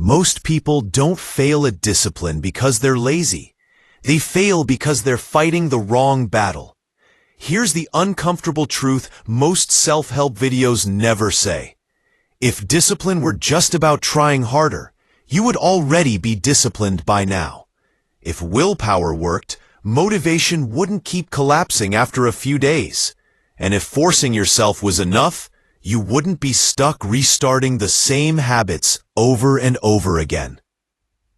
Most people don't fail at discipline because they're lazy. They fail because they're fighting the wrong battle. Here's the uncomfortable truth most self-help videos never say. If discipline were just about trying harder, you would already be disciplined by now. If willpower worked, motivation wouldn't keep collapsing after a few days. And if forcing yourself was enough, you wouldn't be stuck restarting the same habits over and over again.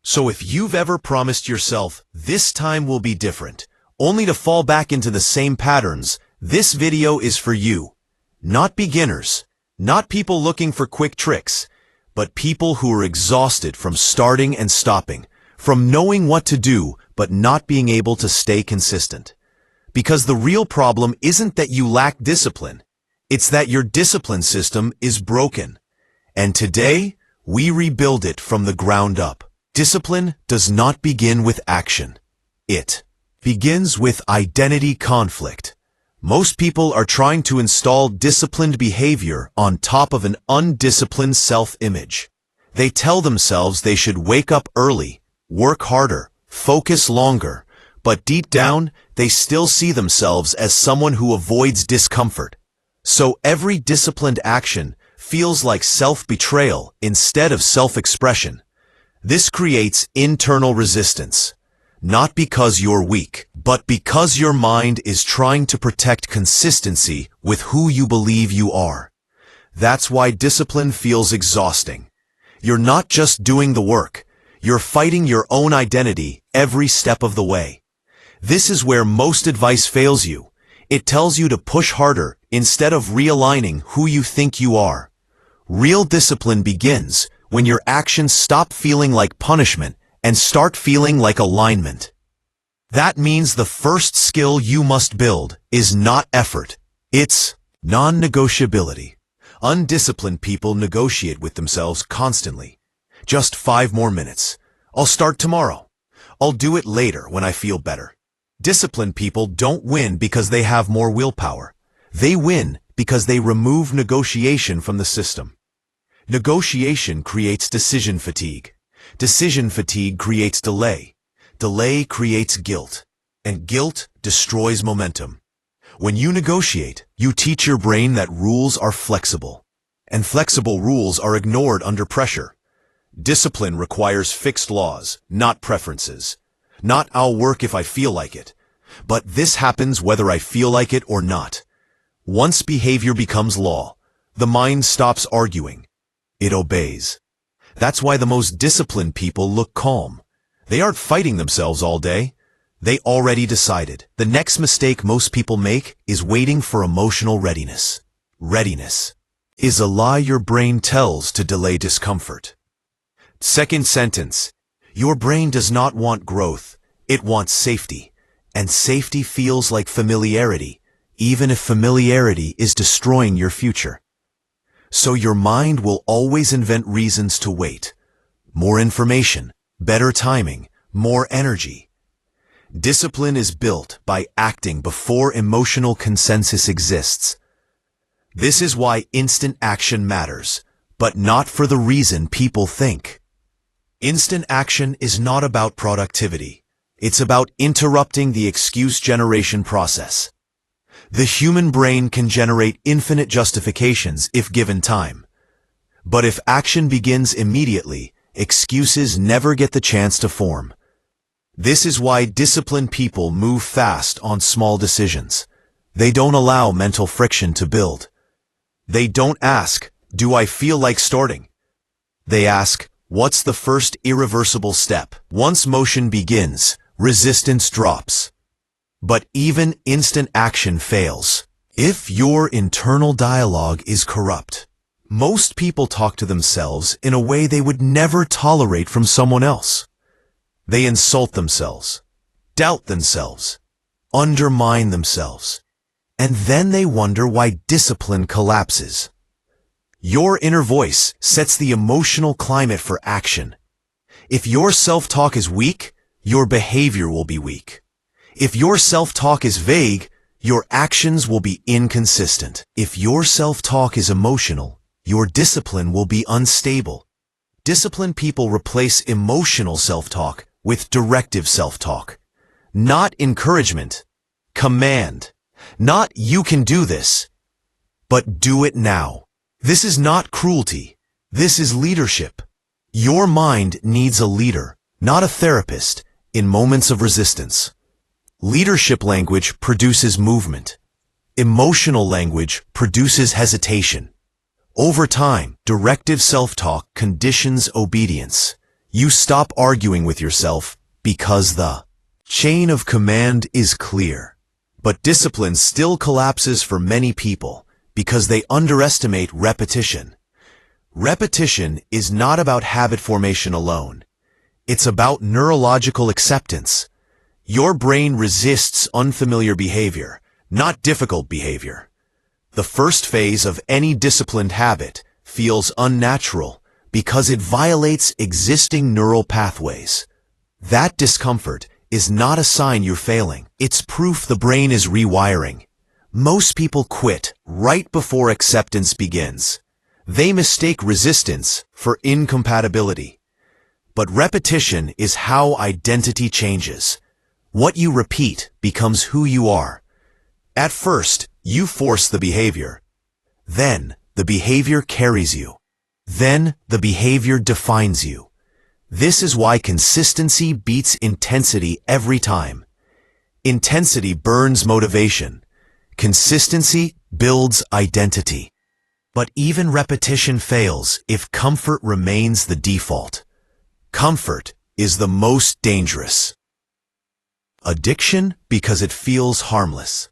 So if you've ever promised yourself, this time will be different, only to fall back into the same patterns, this video is for you. Not beginners, not people looking for quick tricks, but people who are exhausted from starting and stopping, from knowing what to do but not being able to stay consistent. Because the real problem isn't that you lack discipline, it's that your discipline system is broken. And today, we rebuild it from the ground up. Discipline does not begin with action. It begins with identity conflict. Most people are trying to install disciplined behavior on top of an undisciplined self-image. They tell themselves they should wake up early, work harder, focus longer, but deep down, they still see themselves as someone who avoids discomfort. So every disciplined action feels like self-betrayal instead of self-expression. This creates internal resistance, not because you're weak, but because your mind is trying to protect consistency with who you believe you are. That's why discipline feels exhausting. You're not just doing the work, you're fighting your own identity every step of the way. This is where most advice fails you. It tells you to push harder instead of realigning who you think you are. Real discipline begins when your actions stop feeling like punishment and start feeling like alignment. That means the first skill you must build is not effort. It's non-negotiability. Undisciplined people negotiate with themselves constantly. Just 5 more minutes. I'll start tomorrow. I'll do it later when I feel better. Disciplined people don't win because they have more willpower. They win because they remove negotiation from the system. Negotiation creates decision fatigue. Decision fatigue creates delay. Delay creates guilt. And guilt destroys momentum. When you negotiate, you teach your brain that rules are flexible. And flexible rules are ignored under pressure. Discipline requires fixed laws, not preferences. Not I'll work if I feel like it. But this happens whether I feel like it or not. Once behavior becomes law, the mind stops arguing. It obeys. That's why the most disciplined people look calm. They aren't fighting themselves all day. They already decided. The next mistake most people make is waiting for emotional readiness. Readiness is a lie your brain tells to delay discomfort. Second sentence. Your brain does not want growth, it wants safety. And safety feels like familiarity, even if familiarity is destroying your future. So your mind will always invent reasons to wait. More information, better timing, more energy. Discipline is built by acting before emotional consensus exists. This is why instant action matters, but not for the reason people think. Instant action is not about productivity. It's about interrupting the excuse generation process. The human brain can generate infinite justifications if given time. But if action begins immediately, excuses never get the chance to form. This is why disciplined people move fast on small decisions. They don't allow mental friction to build. They don't ask, do I feel like starting? They ask, what's the first irreversible step? Once motion begins, resistance drops. But even instant action fails if your internal dialogue is corrupt. Most people talk to themselves in a way they would never tolerate from someone else. They insult themselves, doubt themselves, undermine themselves, and then they wonder why discipline collapses. Your inner voice sets the emotional climate for action. If your self-talk is weak, your behavior will be weak. If your self-talk is vague, your actions will be inconsistent. If your self-talk is emotional, your discipline will be unstable. disciplined people replace emotional self-talk with directive self-talk. Not encouragement, command. Not "you can do this," but "do it now." This is not cruelty. This is leadership. Your mind needs a leader, not a therapist, in moments of resistance. Leadership language produces movement. Emotional language produces hesitation. Over time, directive self-talk conditions obedience. You stop arguing with yourself because the chain of command is clear. But discipline still collapses for many people because they underestimate repetition. Repetition is not about habit formation alone. It's about neurological acceptance. Your brain resists unfamiliar behavior, not difficult behavior. The first phase of any disciplined habit feels unnatural because it violates existing neural pathways. That discomfort is not a sign you're failing. It's proof the brain is rewiring. Most people quit right before acceptance begins. They mistake resistance for incompatibility. But repetition is how identity changes. What you repeat becomes who you are. At first, you force the behavior. Then, the behavior carries you. Then, the behavior defines you. This is why consistency beats intensity every time. Intensity burns motivation. Consistency builds identity. But even repetition fails if comfort remains the default. Comfort is the most dangerous. Addiction because it feels harmless.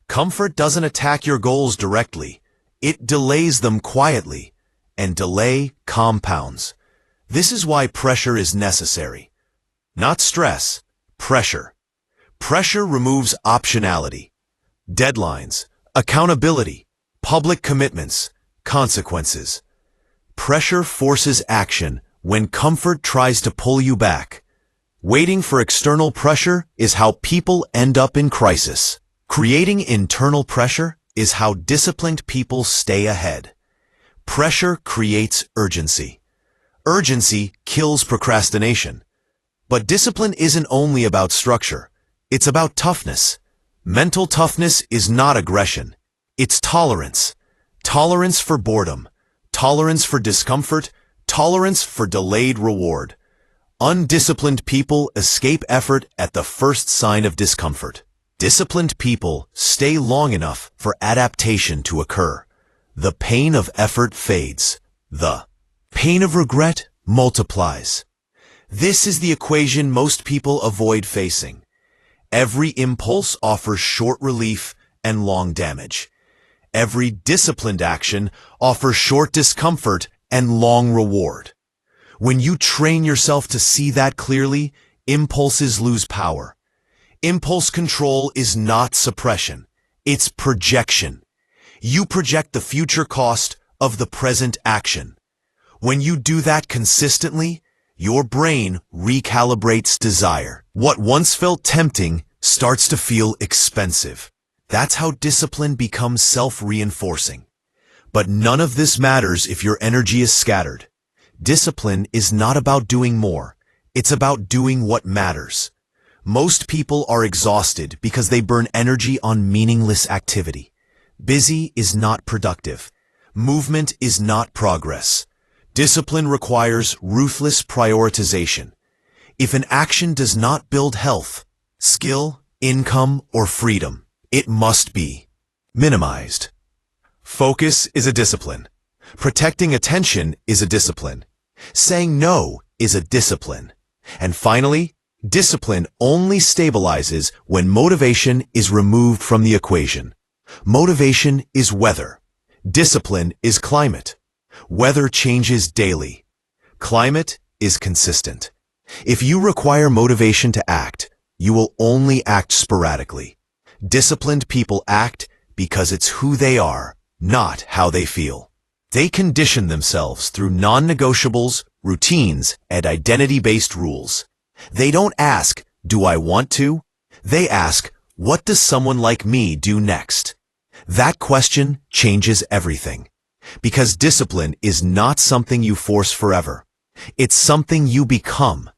Comfort doesn't attack your goals directly. It delays them quietly, and delay compounds. This is why pressure is necessary. Not stress, pressure. Pressure removes optionality, deadlines, accountability, public commitments, consequences. Pressure forces action when comfort tries to pull you back. Waiting for external pressure is how people end up in crisis. Creating internal pressure is how disciplined people stay ahead. Pressure creates urgency. Urgency kills procrastination. But discipline isn't only about structure. It's about toughness. Mental toughness is not aggression. It's tolerance. Tolerance for boredom. Tolerance for discomfort. Tolerance for delayed reward. Undisciplined people escape effort at the first sign of discomfort. Disciplined people stay long enough for adaptation to occur. The pain of effort fades. The pain of regret multiplies. This is the equation most people avoid facing. Every impulse offers short relief and long damage. Every disciplined action offers short discomfort and long reward. When you train yourself to see that clearly, impulses lose power. Impulse control is not suppression. It's projection. You project the future cost of the present action. When you do that consistently, your brain recalibrates desire. What once felt tempting starts to feel expensive. That's how discipline becomes self-reinforcing. But none of this matters if your energy is scattered. Discipline is not about doing more. It's about doing what matters. Most people are exhausted because they burn energy on meaningless activity. Busy is not productive. Movement is not progress. Discipline requires ruthless prioritization. If an action does not build health, skill, income, or freedom, it must be minimized. Focus is a discipline. Protecting attention is a discipline. Saying no is a discipline. And finally, discipline only stabilizes when motivation is removed from the equation. Motivation is weather. Discipline is climate. Weather changes daily. Climate is consistent. If you require motivation to act, you will only act sporadically. Disciplined people act because it's who they are, not how they feel. They condition themselves through non-negotiables, routines, and identity-based rules. They don't ask, "Do I want to?" They ask, "What does someone like me do next?" That question changes everything. Because discipline is not something you force forever. It's something you become.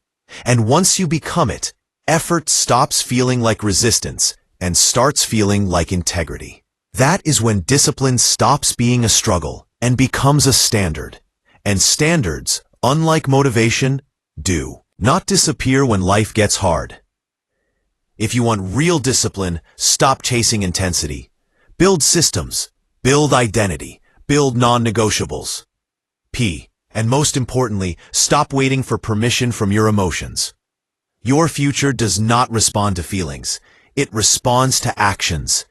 And once you become it, effort stops feeling like resistance and starts feeling like integrity. That is when discipline stops being a struggle and becomes a standard. And standards, unlike motivation, do not disappear when life gets hard. If you want real discipline, stop chasing intensity. Build systems, build identity, build non-negotiables. And most importantly, stop waiting for permission from your emotions. Your future does not respond to feelings. It responds to actions.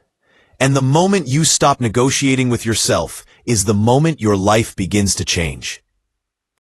And the moment you stop negotiating with yourself is the moment your life begins to change.